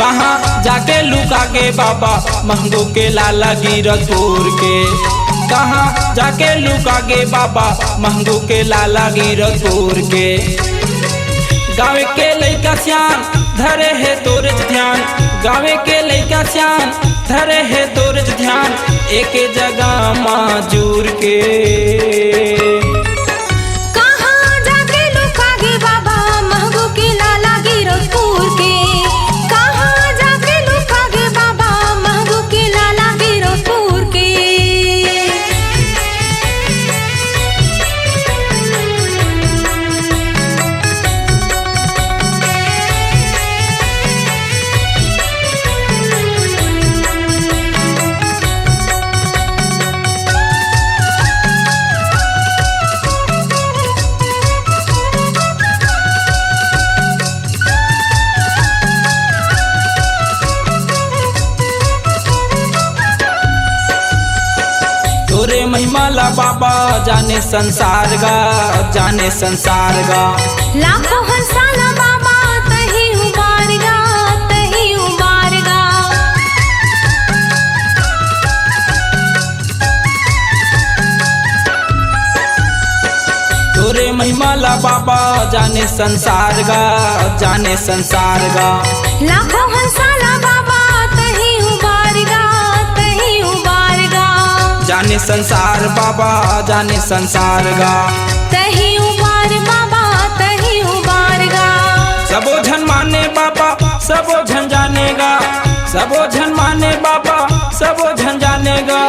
कहाँ जाके लुका के बाबा महंगो के लाला गिरतपुर के। कहाँ जाके लुका के बाबा महंगो के लाला गिरतपुर के। गाँव के लइका सियान धरे है तोर ध्यान, गाँव के लइका सियान धरे है तोर ध्यान, एक जगह माजूर के। कहाँ जाके लुका गे बाबा महंगो के लाला गिरतपुर के। कहाँ जाके लुका गे बाबा महंगो के लाला गिरतपुर के। तोरे महिमाला बाबा जाने संसार गा, जाने संसार गा। लाखों हंसाला बाबा तही उबार गा, तही उबार गा। तोरे महिमाला बाबा जाने संसार गा, जाने संसार गा। लाखों हंसाला बाबा तही उबार गा, तही उबार गा। जाने संसार बाबा जाने संसार गा। तही उबार बाबा तही उबार गा। सबो झन माने बाबा सबो झन जानेगा, सबो झन माने बाबा सबो झन जानेगा,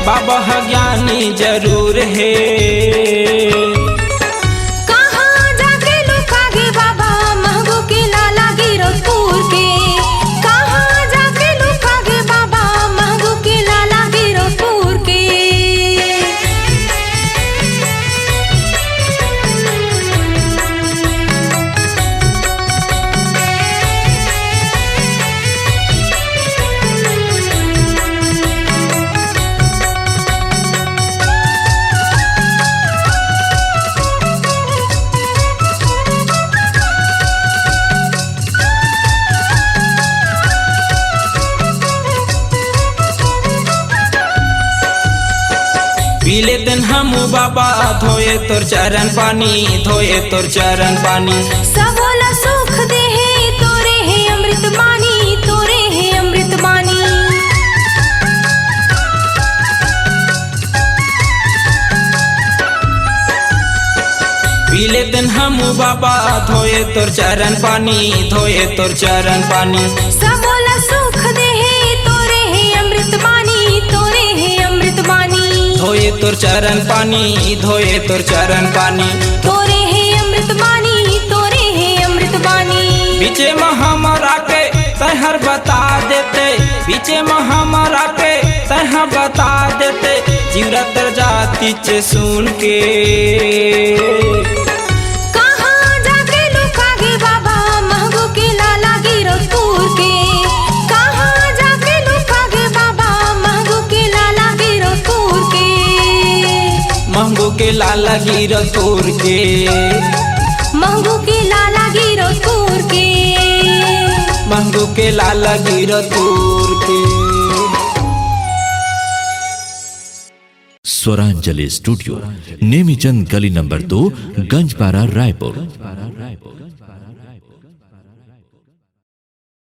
बाबा ह ज्ञानी जरूर है। कहाँ जाके लुका गे बाबा महंगो के लाला गिरतपुर के। कहाँ जाके लुका गे बाबा महंगो के लाला गिरतपुर के। पीले दिन हम बाबा धोए तोर चरण पानी, धोए तोर चरण पानी। सबोला सुख दे है तोरे है अमृत बानी, तोरे है अमृत बानी। पीले दिन हम बाबा धोए तोर चरण पानी, धोए तोर चरण पानी। सबोला सुख दे है तोरे है अमृत बानी, तोरे है अमृत बानी। धोए तोर चरण पानी, धोए तोर चरण पानी। तोरे है अमृत बानी, तोरे है अमृत बानी। बीचे में हमरा के तहर बता देते, बीचे में हमरा के तहर बता देते, जीवरत जाति चे सुन के। कहाँ जाके लुका गे बाबा महंगो के लाला गिरतपुर के। कहाँ जाके लुका गे बाबा महंगो के लाला गिरतपुर के। महंगो के लाला गिरतपुर के। महंगो के लाला गिरतपुर के। महंगो के लाला गिरतपुर के। स्वरांजलि स्टूडियो, नेमीचंद गली नंबर 2, गंजपारा, रायपुर।